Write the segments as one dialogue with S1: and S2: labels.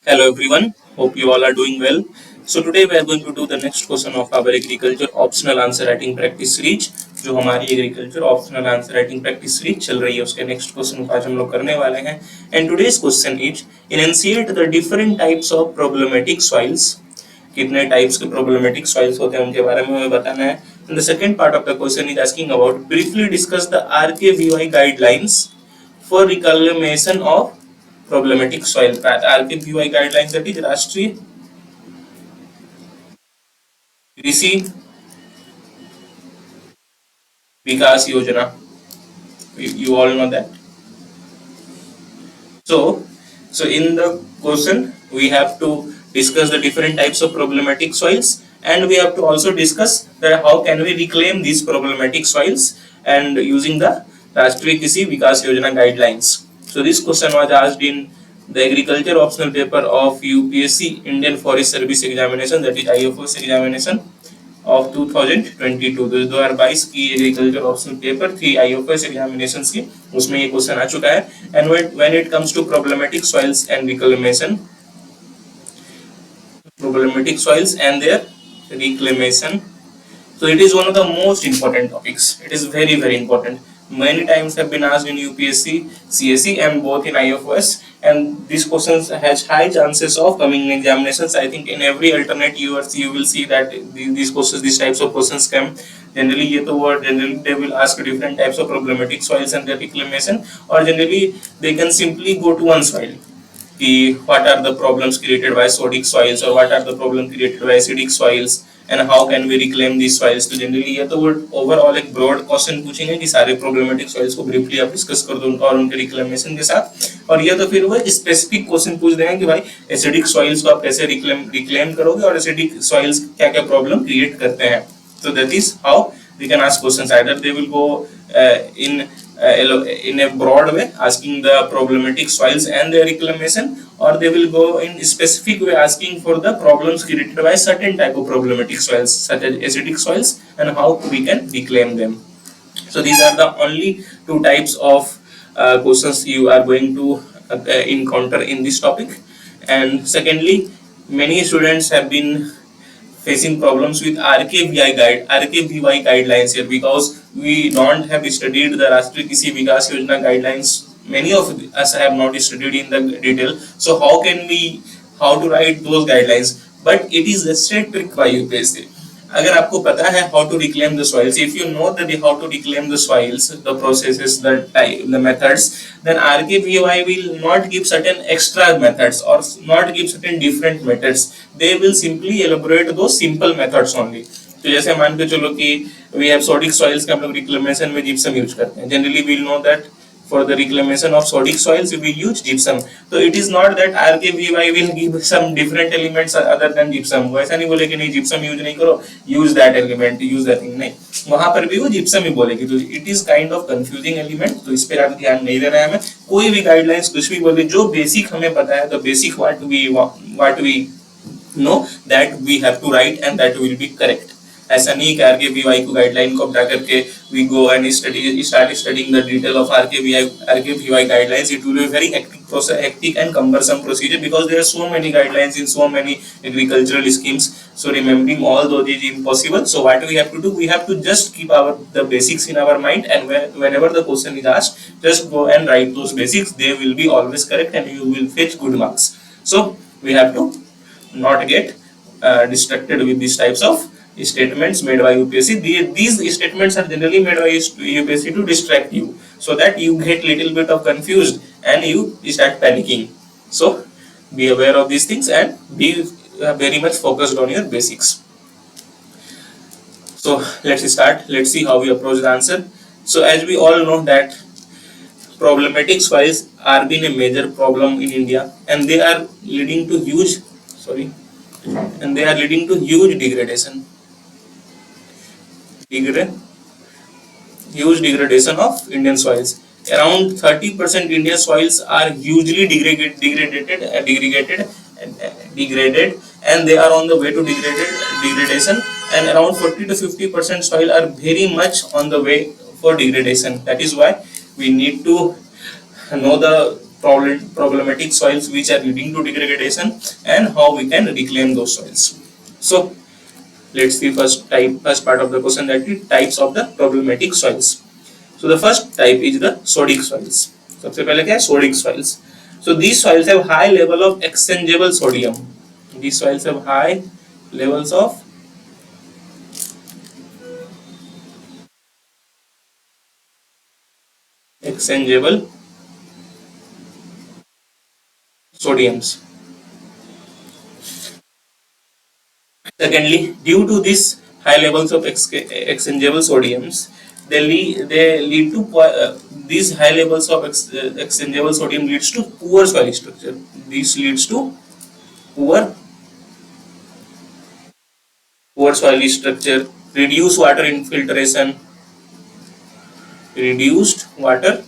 S1: Hello everyone, hope you all are doing well. So today we are going to do the next question of our agriculture optional answer writing practice series. जो हमारी agriculture optional answer writing practice series चल रही है उसके next question को आज हम लोग करने वाले हैं. And today's question is enunciate the different types of problematic soils. कितने टाइप्स के प्रॉब्लमेटिक सॉइल्स होते हैं उनके बारे में हमें बताना है. And the second part of the question is asking about briefly discuss the RKVY guidelines for reclamation of problematic soil. RKVY guidelines, that is राष्ट्रीय कृषि विकास योजना. You all know that. So in the question we have to discuss the different types of problematic soils, and we have to also discuss that how can we reclaim these problematic soils and using the Rashtriya Krishi Vikas Yojana guidelines. So this question was asked in the agriculture optional paper of UPSC Indian Forest Service examination, that is IFS examination of 2022. 2022 की agriculture optional paper थी IFS examinations की, उसमें ये question आ चुका है. And when it comes to problematic soils and reclamation, so it is one of the most important topics. It is very important. Many times have been asked in UPSC, CSE and both in IFS, and these questions has high chances of coming in examinations. I think in every alternate years you will see that these questions, these types of questions come. Generally generally they will ask different types of problematic soils and their reclamation, or generally they can simply go to one soil. What are the problems created by sodic soils, or what are the problems created by acidic soils, and how can we reclaim these soils. तो generally ये तो overall एक broad question पूछेंगे कि सारे problematic soils को briefly आप discuss कर दो उनका और उनके रिक्लेमेशन के साथ. और ये तो फिर वो स्पेसिफिक क्वेश्चन पूछ देंगे कि भाई एसिडिक सॉइल्स को आप कैसे रिक्लेम करोगे और एसिडिक सॉइल्स क्या क्या प्रॉब्लम क्रिएट करते हैं. So that is how we can ask questions. Either they will go in a broad way asking the problematic soils and their reclamation, or they will go in specific way asking for the problems created by certain type of problematic soils such as acidic soils and how we can reclaim them. So these are the only two types of questions you are going to encounter in this topic. And secondly, many students have been facing problems with RKVY guidelines here, because we don't have studied the Rashtriya Krishi Vikas Yojana guidelines. Many of us have not studied in the detail. So how to write those guidelines? But it is a straight trick by UPSC. अगर आपको पता है how to reclaim the soils, if you know that how to reclaim the soils, the processes, the methods, then RKVY will not give certain extra methods or not give certain different methods. They will simply elaborate those simple methods only. तो जैसे मान के चलो कि we have sodic soils का हम लोग reclamation में gypsum use करते हैं. Generally we will know that for the reclamation of sodic soils we use gypsum. So it is not that RKVY will give some different elements other than gypsum. वो ऐसा नहीं बोले कि नहीं gypsum use नहीं करो, use that element, use that thing, नहीं, वहां पर भी वो gypsum ही बोलेगी. तो it is kind of confusing element, तो इस पर आप ध्यान नहीं देना है. हमें कोई भी गाइडलाइंस कुछ भी बोले, जो बेसिक हमें पता है, the basic what we know, that we have to write and that will be correct. ऐसा नहीं कि आरकेवीवाई को गाइडलाइन को हटा करके we go and start studying the detail of RKVY guidelines. It will be a very hectic and cumbersome procedure, because there are so many guidelines in so many agricultural schemes. So remembering all those is impossible. So what we have to do, we have to just keep the basics in our mind, and whenever the question is asked, just go and write those basics. They will be always correct and you will fetch good marks. So we have to not get distracted with these types of statements made by UPSC. These statements are generally made by UPSC to distract you, so that you get little bit of confused and you start panicking. So be aware of these things and be very much focused on your basics. So let's start. Let's see how we approach the answer. So as we all know that problematic soils are been a major problem in India, and they are leading to huge degradation. Huge degradation of Indian soils. Around 30% Indian soils are hugely degraded, and they are on the way to degradation. And around 40 to 50% soil are very much on the way for degradation. That is why we need to know the problematic soils which are leading to degradation, and how we can reclaim those soils. So let's see first part of the question, that is types of the problematic soils. So the first type is the sodic soils. सबसे पहले क्या है, sodic soils. So these soils have high level of exchangeable sodium. These soils have high levels of exchangeable sodiums. Secondly, due to this high levels of exchangeable sodiums, they lead to these high levels of exchangeable sodium leads to poor soil structure. This leads to poor poor soil structure, reduced water filtration, reduced water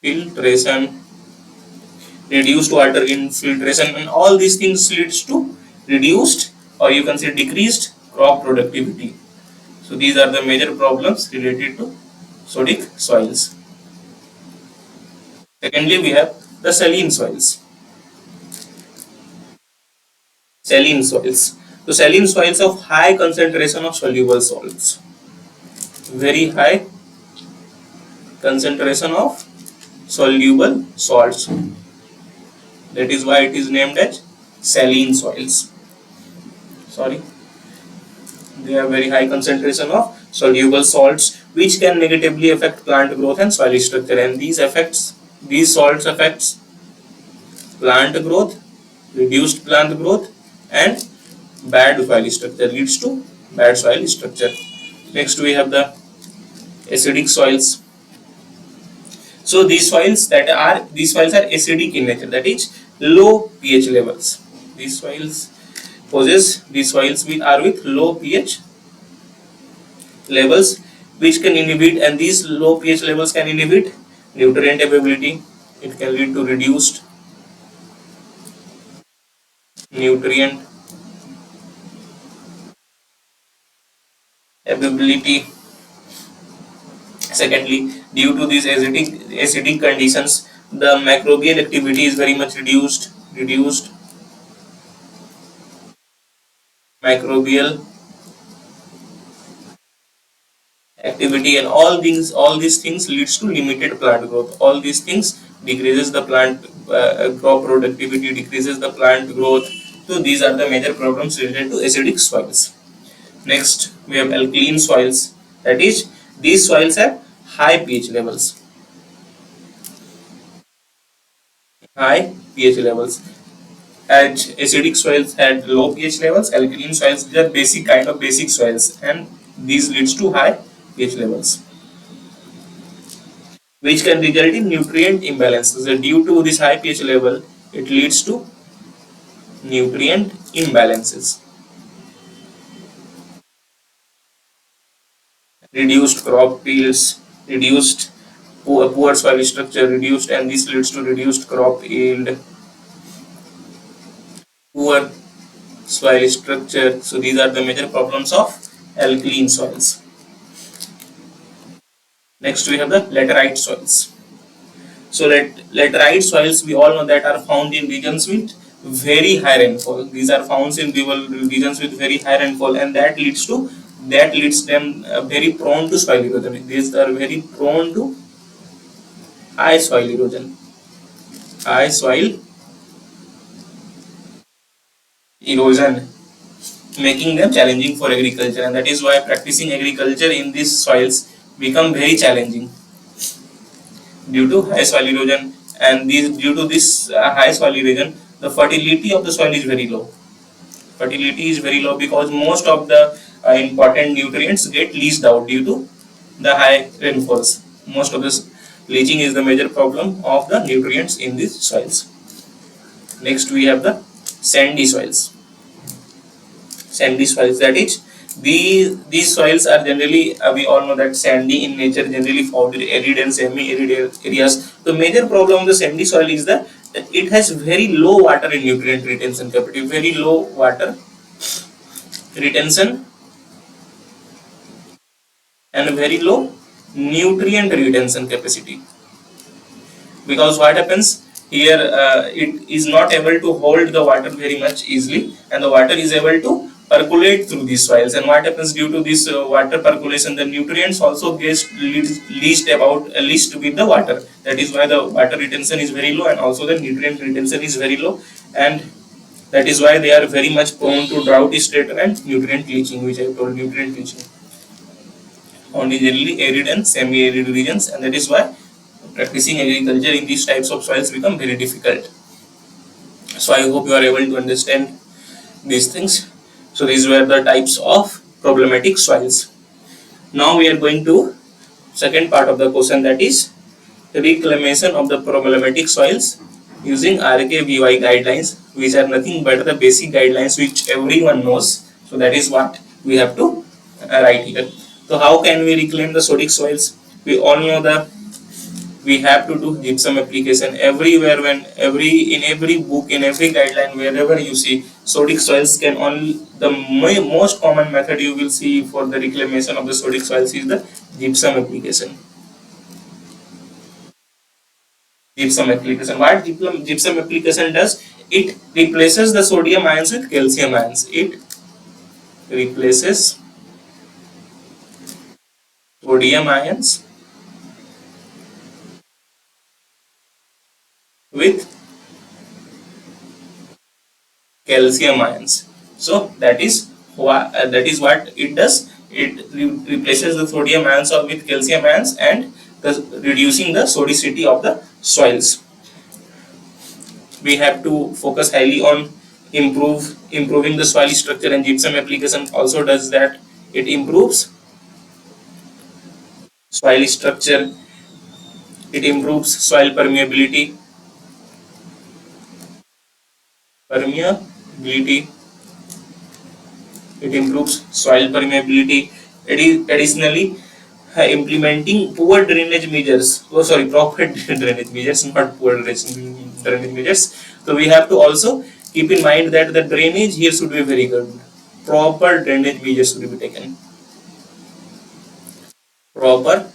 S1: infiltration, and all these things leads to reduced, or you can say decreased, crop productivity. So these are the major problems related to sodic soils. Secondly, we have the saline soils. Saline soils. So saline soils of high concentration of soluble salts. Very high concentration of soluble salts. That is why it is named as saline soils. Sorry. They have very high concentration of soluble salts which can negatively affect plant growth and soil structure, and these salts affects plant growth, reduced plant growth, and bad soil structure, leads to bad soil structure. Next we have the acidic soils. So these soils are acidic in nature, that is low pH levels. These soils are with low pH levels which can inhibit, and these low pH levels can inhibit nutrient availability. It can lead to reduced nutrient availability. Secondly, due to these acidic conditions, the microbial activity is very much reduced microbial activity, and all these things leads to limited plant growth. All these things decreases the plant crop productivity, decreases the plant growth. So these are the major problems related to acidic soils. Next we have alkaline soils, that is these soils have high pH levels. High pH levels. As acidic soils had low pH levels, alkaline soils are basic soils, and these leads to high pH levels, which can result in nutrient imbalances. So due to this high pH level, it leads to nutrient imbalances, reduced crop yields, reduced poor soil structure, reduced, and this leads to reduced crop yield, poor soil structure. So these are the major problems of alkaline soils. Next we have the laterite soils. So laterite soils, we all know that are found in regions with very high rainfall. These are found in regions with very high rainfall, and that leads them very prone to soil erosion. These are very prone to high soil erosion, high soil erosion, making them challenging for agriculture, and that is why practicing agriculture in these soils become very challenging due to high soil erosion. And due to this high soil erosion, the fertility of the soil is very low. Fertility is very low because most of the important nutrients get leached out due to the high rainfalls. Most of this leaching is the major problem of the nutrients in these soils. Next we have the sandy soils. Sandy soils, that is these soils are generally we all know that sandy in nature, generally found in arid and semi-arid areas. The major problem of the sandy soil is that it has very low water and nutrient retention capacity, very low water retention and very low nutrient retention capacity. because what happens here, it is not able to hold the water very much easily, and the water is able to percolate through these soils. And what happens due to this water percolation, the nutrients also get leached with the water. That is why the water retention is very low, and also the nutrient retention is very low, and that is why they are very much prone to drought state and nutrient leaching, which I told. Nutrient leaching only generally arid and semi-arid regions, and that is why practicing agriculture in these types of soils become very difficult. So I hope you are able to understand these things. So these were the types of problematic soils. Now we are going to second part of the question, that is reclamation of the problematic soils using RKVY guidelines, which are nothing but the basic guidelines which everyone knows. So that is what we have to write here. So how can we reclaim the sodic soils? We all know the we have to do gypsum application everywhere. In every book, in every guideline, wherever you see sodic soils, can only the most common method you will see for the reclamation of the sodic soils is the gypsum application. What gypsum application does, it replaces the sodium ions with calcium ions. It replaces sodium ions with calcium ions. So that is what it does. It replaces the sodium ions with calcium ions, and reducing the sodicity of the soils. We have to focus highly on improving the soil structure, and gypsum application also does that. It improves soil structure, it improves soil permeability, it improves soil permeability. Additionally, implementing poor drainage measures, proper drainage measures, not poor drainage measures. So we have to also keep in mind that the drainage here should be very good. Proper drainage measures should be taken. Proper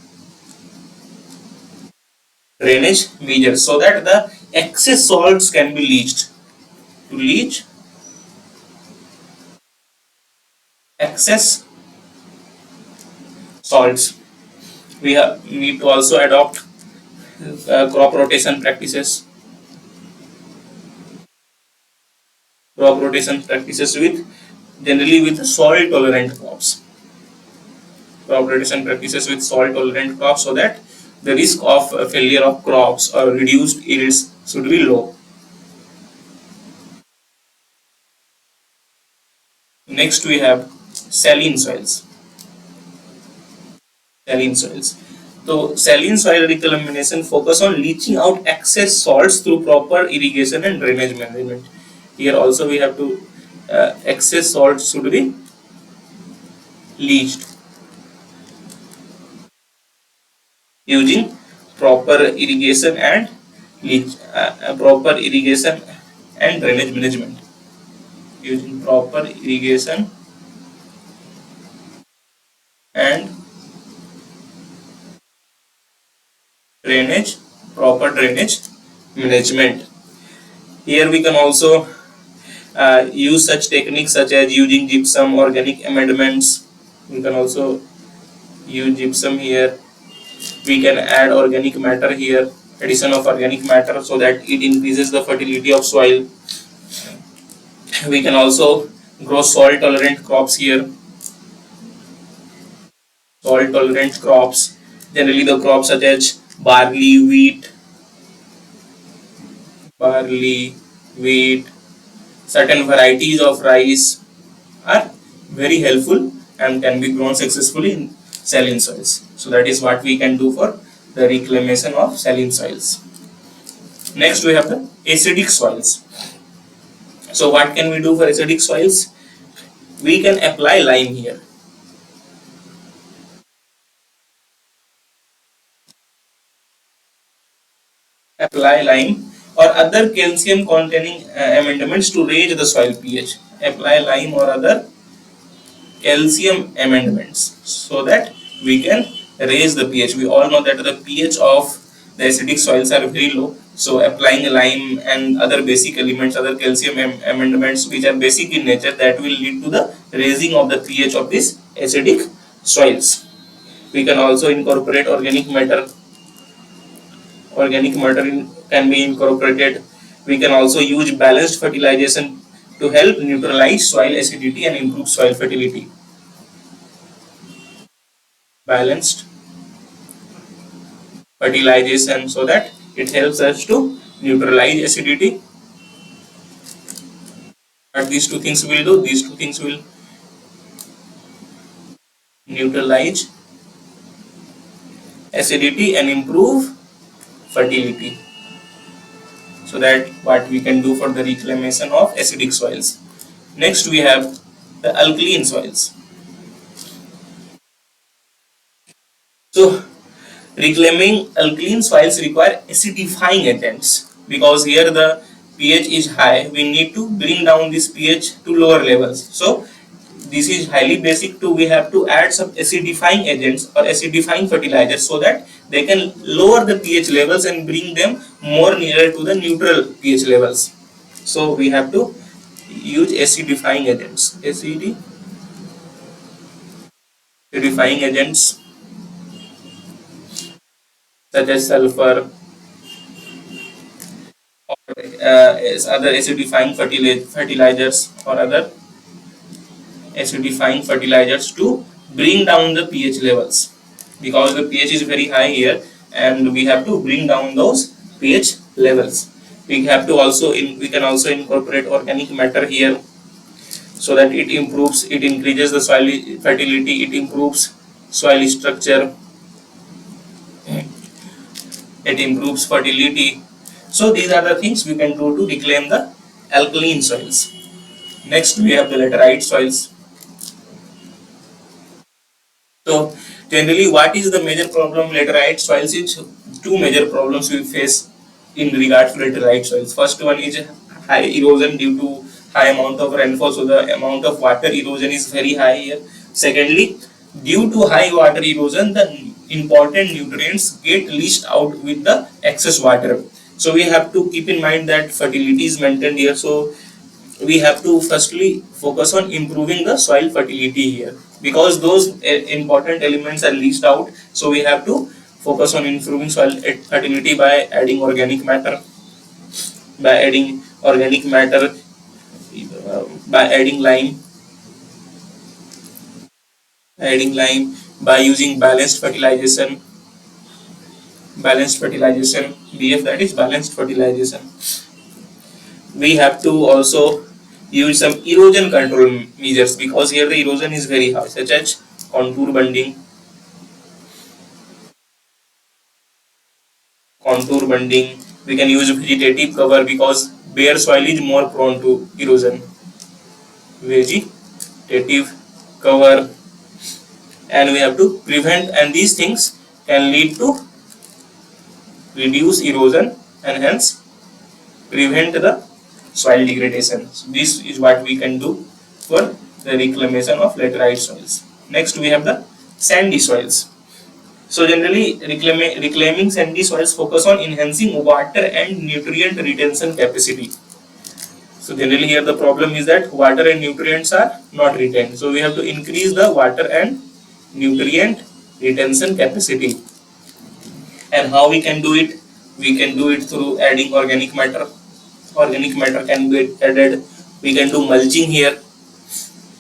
S1: drainage measures, so that the excess salts can be leached. To leach excess salts, we need to also adopt crop rotation practices. With generally with salt tolerant crops. Crop rotation practices with salt tolerant crops, so that the risk of failure of crops or reduced yields should be low. Next we have saline soils. So saline soil reclamation focus on leaching out excess salts through proper irrigation and drainage management. Here also we have to excess salts should be leached using proper irrigation and drainage management. Using proper irrigation and proper drainage management. Here we can also use such techniques such as using gypsum, organic amendments. We can also use gypsum here. We can add organic matter here, addition of organic matter, so that it increases the fertility of soil. We can also grow salt tolerant crops here. Salt tolerant crops, generally the crops such as barley, wheat, certain varieties of rice are very helpful and can be grown successfully in saline soils. So that is what we can do for the reclamation of saline soils. Next we have the acidic soils. So what can we do for acidic soils? We can apply lime here. Apply lime or other calcium containing amendments to raise the soil pH. Apply lime or other calcium amendments so that we can raise the pH. We all know that the pH of the acidic soils are very low. So applying lime and other basic elements, other calcium amendments which are basic in nature, that will lead to the raising of the pH of these acidic soils. We can also incorporate organic matter. Organic matter can be incorporated. We can also use balanced fertilization to help neutralize soil acidity and improve soil fertility. Balanced fertilization, so that it helps us to neutralize acidity. What these two things will do? These two things will neutralize acidity and improve fertility. So that what we can do for the reclamation of acidic soils. Next we have the alkaline soils. So reclaiming alkaline soils require acidifying agents, because here the pH is high. We need to bring down this pH to lower levels. So this is highly basic to, we have to add some acidifying agents or acidifying fertilizers, so that they can lower the pH levels and bring them more nearer to the neutral pH levels. So we have to use acidifying agents. Acidifying agents such as sulfur or other acidifying fertilizers or other acidifying fertilizers to bring down the pH levels, because the pH is very high here and we have to bring down those pH levels. We have to also we can also incorporate organic matter here, so that it improves, it increases the soil fertility, it improves soil structure, it improves fertility. So these are the things we can do to reclaim the alkaline soils. Next we have the laterite soils. So generally, what is the major problem laterite soils? Is two major problems we face in regard to laterite soils. First one is high erosion due to high amount of rainfall, so the amount of water erosion is very high here. Secondly, due to high water erosion, the important nutrients get leached out with the excess water. So we have to keep in mind that fertility is maintained here. So we have to firstly focus on improving the soil fertility here, because those important elements are leached out. So we have to focus on improving soil fertility by adding organic matter, by adding organic matter, by adding lime, by using balanced fertilization, BF, that is balanced fertilization. We have to also use some erosion control measures, because here the erosion is very high, such as contour bunding, we can use vegetative cover, because bare soil is more prone to erosion. Vegetative cover, and we have to prevent, and these things can lead to reduce erosion and hence prevent the soil degradation. So this is what we can do for the reclamation of laterite soils. Next we have the sandy soils. So generally reclaiming sandy soils focus on enhancing water and nutrient retention capacity. So generally here the problem is that water and nutrients are not retained. So we have to increase the water and nutrient retention capacity. And how we can do it? We can do it through adding organic matter. Organic matter can be added. We can do mulching here,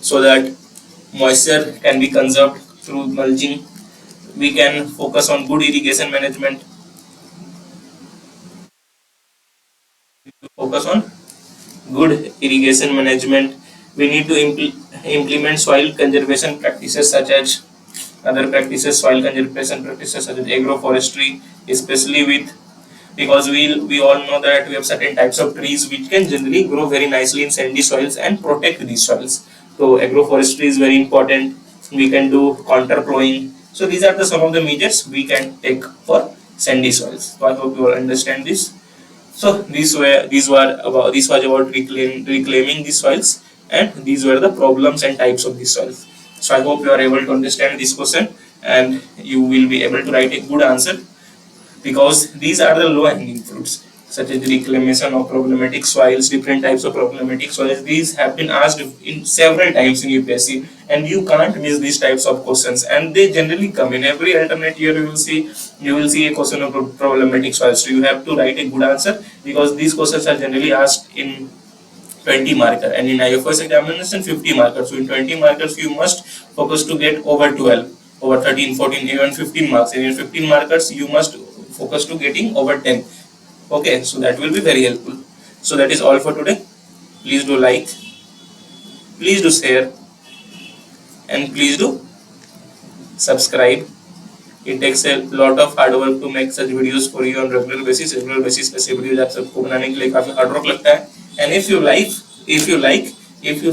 S1: so that moisture can be conserved through mulching. We can focus on good irrigation management. Focus on good irrigation management. We need to implement soil conservation practices, such as other practices, soil conservation practices such as agroforestry, especially with, because we all know that we have certain types of trees which can generally grow very nicely in sandy soils and protect these soils. So agroforestry is very important. We can do counter plowing. So these are the some of the measures we can take for sandy soils. So I hope you all understand this. So these was about reclaiming these soils, and these were the problems and types of these soils. So I hope you are able to understand this question, and you will be able to write a good answer because these are the low hanging fruits, such as the reclamation of problematic soils, different types of problematic soils. These have been asked in several times in UPSC, and you can't miss these types of questions. And they generally come in every alternate year. You will see a question of problematic soils. So you have to write a good answer, because these questions are generally asked in 20 marker, and in IFS examination 50 markers. So in 20 markers you must focus to get over 12, over 13, 14, even 15 marks. And in 15 markers you must focus to getting over 10. Okay, so that will be very helpful. So that is all for today. Please do like, please do share, and please do subscribe. It takes a lot of hard work to make such videos for you on regular basis. Regular basis पे से videos आप सबको बनाने के लिए काफी hard work लगता है. And if you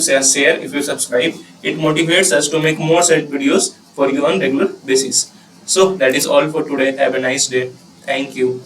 S1: share, if you subscribe, it motivates us to make more such videos for you on regular basis. So that is all for today. Have a nice day. Thank you.